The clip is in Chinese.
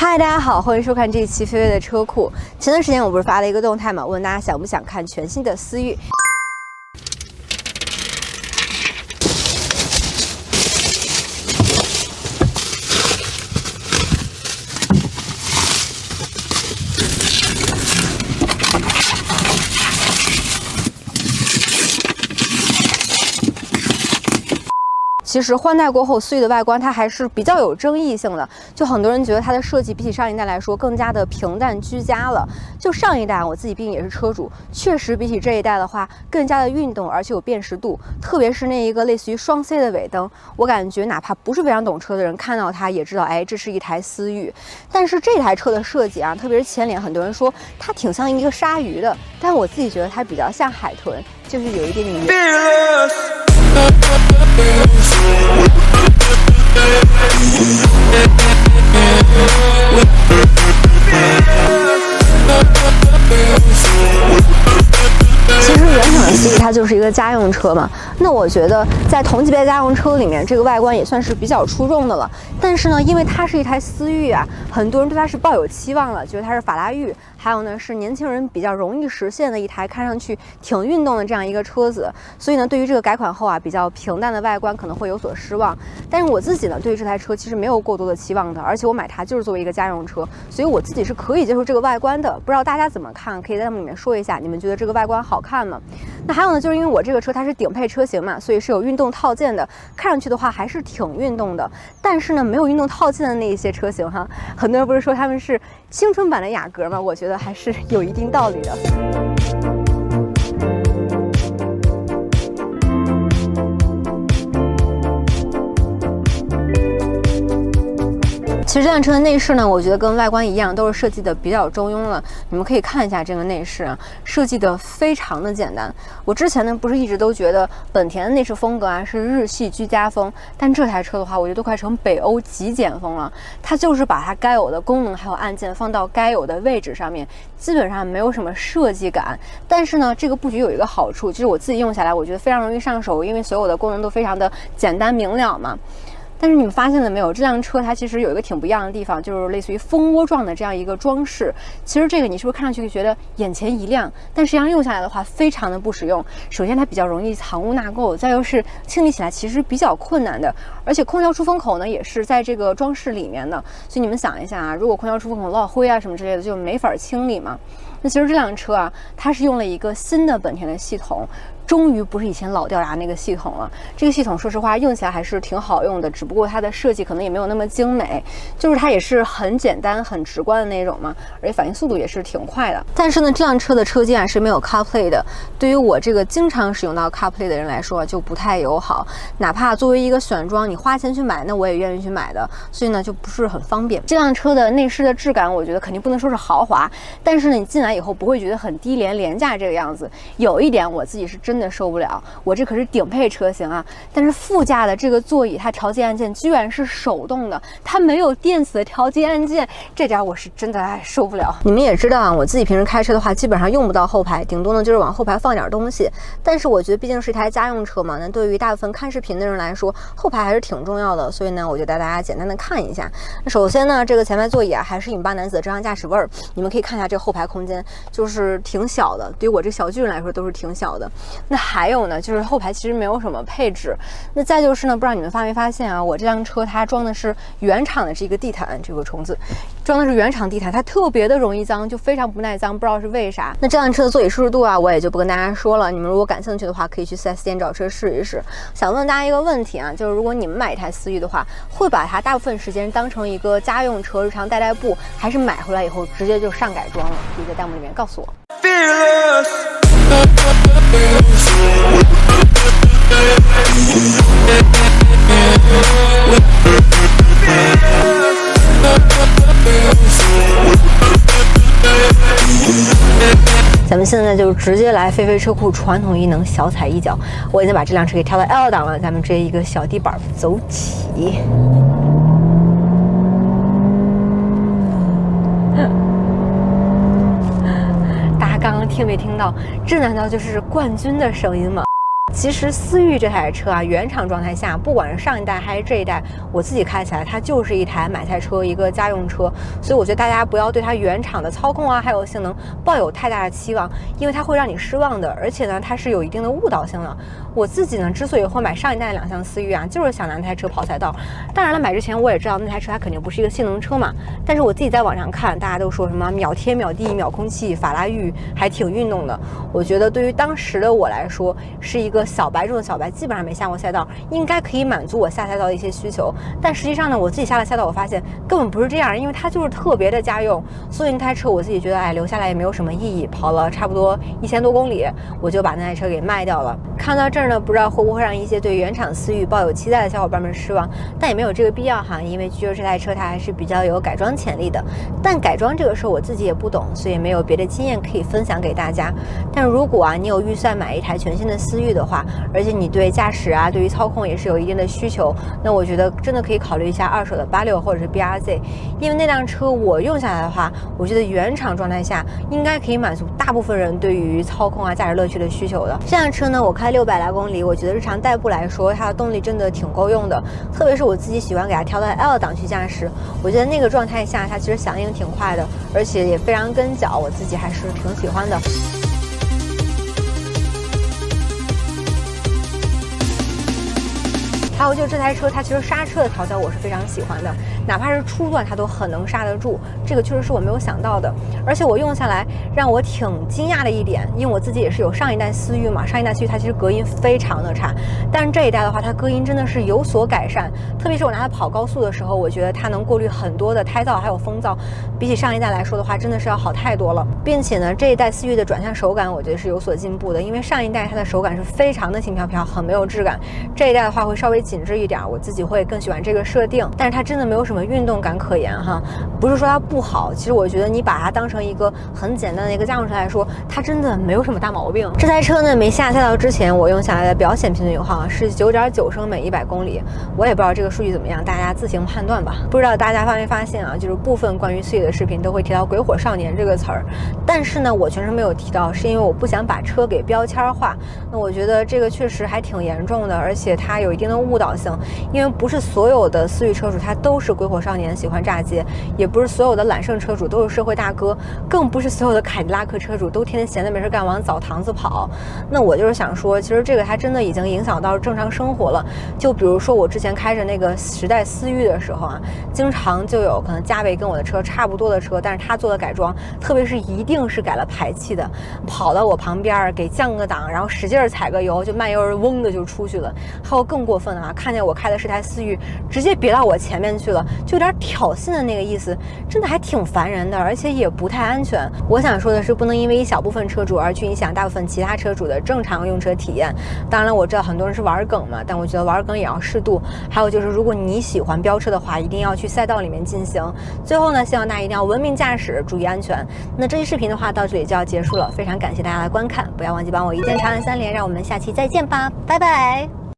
嗨，大家好，欢迎收看这一期飞飞的车库。前段时间我不是发了一个动态嘛，问大家想不想看全新的思域。其实换代过后，思域的外观它还是比较有争议性的，就很多人觉得它的设计比起上一代来说更加的平淡居家了。就上一代，我自己毕竟也是车主，确实比起这一代的话，更加的运动，而且有辨识度。特别是那一个类似于双 C 的尾灯，我感觉哪怕不是非常懂车的人看到它也知道，哎，这是一台思域。但是这台车的设计啊，特别是前脸，很多人说它挺像一个鲨鱼的，但我自己觉得它比较像海豚，就是有一点点圆。其实原厂的思域它就是一个家用车嘛，那我觉得在同级别家用车里面，这个外观也算是比较出众的了。但是呢，因为它是一台思域啊，很多人对它是抱有期望了，觉得它是法拉域，还有呢是年轻人比较容易实现的一台看上去挺运动的这样一个车子。所以呢，对于这个改款后啊比较平淡的外观可能会有所失望。但是我自己呢，对于这台车其实没有过多的期望的，而且我买它就是作为一个家用车，所以我自己是可以接受这个外观的。不知道大家怎么看？可以在弹幕里面说一下，你们觉得这个外观好看吗？那还有呢，就是因为我这个车它是顶配车型嘛，所以是有运动套件的，看上去的话还是挺运动的。但是呢，没有运动套件的那一些车型哈，很多人不是说他们是青春版的雅阁吗？我觉得还是有一定道理的。其实这辆车的内饰呢，我觉得跟外观一样，都是设计的比较中庸了。你们可以看一下这个内饰啊，设计的非常的简单。我之前呢不是一直都觉得本田的内饰风格啊是日系居家风，但这台车的话，我觉得都快成北欧极简风了。它就是把它该有的功能还有按键放到该有的位置上面，基本上没有什么设计感。但是呢，这个布局有一个好处，就是我自己用下来，我觉得非常容易上手，因为所有的功能都非常的简单明了嘛。但是你们发现了没有？这辆车它其实有一个挺不一样的地方，就是类似于蜂窝状的这样一个装饰。其实这个你是不是看上去觉得眼前一亮？但实际上用下来的话，非常的不实用。首先它比较容易藏污纳垢，再又是清理起来其实比较困难的。而且空调出风口呢也是在这个装饰里面的，所以你们想一下啊，如果空调出风口落灰啊什么之类的，就没法清理嘛。那其实这辆车啊，它是用了一个新的本田的系统。终于不是以前老掉牙那个系统了，这个系统说实话用起来还是挺好用的，只不过它的设计可能也没有那么精美，就是它也是很简单很直观的那种嘛，而且反应速度也是挺快的。但是呢，这辆车的车机啊是没有 CarPlay 的，对于我这个经常使用到 CarPlay 的人来说就不太友好，哪怕作为一个选装你花钱去买，那我也愿意去买的，所以呢就不是很方便。这辆车的内饰的质感我觉得肯定不能说是豪华，但是呢你进来以后不会觉得很低廉廉价这个样子。有一点我自己是真的受不了，我这可是顶配车型啊，但是副驾的这个座椅它调节按键居然是手动的，它没有电子的调节按键，这点我是真的受不了。你们也知道啊，我自己平时开车的话基本上用不到后排，顶多呢就是往后排放点东西，但是我觉得毕竟是一台家用车嘛，那对于大部分看视频的人来说，后排还是挺重要的，所以呢我就带大家简单的看一下。那首先呢，这个前排座椅啊还是引8男子的正常驾驶味儿，你们可以看一下这个后排空间就是挺小的，对于我这小巨人来说都是挺小的。那还有呢，就是后排其实没有什么配置。那再就是呢，不知道你们发没发现啊，我这辆车它装的是原厂的这个地毯，这个虫子装的是原厂地毯，它特别的容易脏，就非常不耐脏，不知道是为啥。那这辆车的座椅舒适度啊，我也就不跟大家说了，你们如果感兴趣的话，可以去 4S 店找车试一试。想问大家一个问题啊，就是如果你们买一台思域的话，会把它大部分时间当成一个家用车日常代步，还是买回来以后直接就上改装了？可以在弹幕里面告诉我。咱们现在就直接来飞飞车库传统异能小踩一脚，我已经把这辆车给调到 L 档了，咱们直接一个小地板走起。大家刚刚听没听到？这难道就是冠军的声音吗？其实思域这台车啊，原厂状态下，不管是上一代还是这一代，我自己开起来它就是一台买菜车，一个家用车。所以我觉得大家不要对它原厂的操控啊，还有性能抱有太大的期望，因为它会让你失望的。而且呢，它是有一定的误导性的。我自己呢，之所以会买上一代的2厢思域啊，就是想拿那台车跑赛道。当然了，买之前我也知道那台车它肯定不是一个性能车嘛，但是我自己在网上看，大家都说什么秒天秒地秒空气，法拉域还挺运动的。我觉得对于当时的我来说，是一个小白中的小白，基本上没下过赛道，应该可以满足我下赛道的一些需求。但实际上呢，我自己下了赛道，我发现根本不是这样，因为它就是特别的家用，所以那台车我自己觉得，留下来也没有什么意义。跑了差不多1000多公里，我就把那台车给卖掉了。看到这儿呢，不知道会不会让一些对原厂思域抱有期待的小伙伴们失望，但也没有这个必要哈，因为据说这台车它还是比较有改装潜力的。但改装这个事儿我自己也不懂，所以没有别的经验可以分享给大家。但如果你有预算买一台全新的思域的话，而且你对驾驶啊，对于操控也是有一定的需求，那我觉得真的可以考虑一下二手的86或者是 BRZ， 因为那辆车我用下来的话，我觉得原厂状态下应该可以满足大部分人对于操控啊、驾驶乐趣的需求的。这辆车呢，我开600来公里，我觉得日常代步来说，它的动力真的挺够用的，特别是我自己喜欢给它调到 L 档去驾驶，我觉得那个状态下它其实响应挺快的，而且也非常跟脚，我自己还是挺喜欢的。还有就是这台车，它其实刹车的调教我是非常喜欢的，哪怕是初段它都很能刹得住，这个确实是我没有想到的。而且我用下来让我挺惊讶的一点，因为我自己也是有上一代思域嘛，上一代思域它其实隔音非常的差，但是这一代的话，它隔音真的是有所改善。特别是我拿它跑高速的时候，我觉得它能过滤很多的胎噪还有风噪，比起上一代来说的话，真的是要好太多了。并且呢，这一代思域的转向手感我觉得是有所进步的，因为上一代它的手感是非常的轻飘飘，很没有质感，这一代的话会稍微紧致一点，我自己会更喜欢这个设定，但是它真的没有什么运动感可言哈。不是说它不好，其实我觉得你把它当成一个很简单的一个家用车来说，它真的没有什么大毛病。这台车呢，没下赛道之前，我用下来的表显平均油耗是9.9升每100公里，我也不知道这个数据怎么样，大家自行判断吧。不知道大家发没发现啊，就是部分关于思域的视频都会提到鬼火少年这个词儿，但是呢，我全程没有提到，是因为我不想把车给标签化。那我觉得这个确实还挺严重的，而且它有一定的误导性。因为不是所有的思域车主他都是鬼火少年喜欢炸街，也不是所有的揽胜车主都是社会大哥，更不是所有的凯迪拉克车主都天天闲着没事干往澡堂子跑。那我就是想说，其实这个还真的已经影响到正常生活了。就比如说我之前开着那个10代思域的时候啊，经常就有可能价位跟我的车差不多的车，但是他做的改装，特别是一定是改了排气的，跑到我旁边给降个档，然后使劲踩个油，就慢悠悠嗡的就出去了。还有更过分啊，看见我开的是台思域，直接别到我前面去了，就有点挑衅的那个意思，真的还挺烦人的，而且也不太安全。我想说的是，不能因为一小部分车主而去影响大部分其他车主的正常用车体验。当然了，我知道很多人是玩梗嘛，但我觉得玩梗也要适度。还有就是，如果你喜欢飙车的话，一定要去赛道里面进行。最后呢，希望大家一定要文明驾驶，注意安全。那这期视频的话到这里就要结束了，非常感谢大家的观看，不要忘记帮我一键长按3连，让我们下期再见吧，拜拜。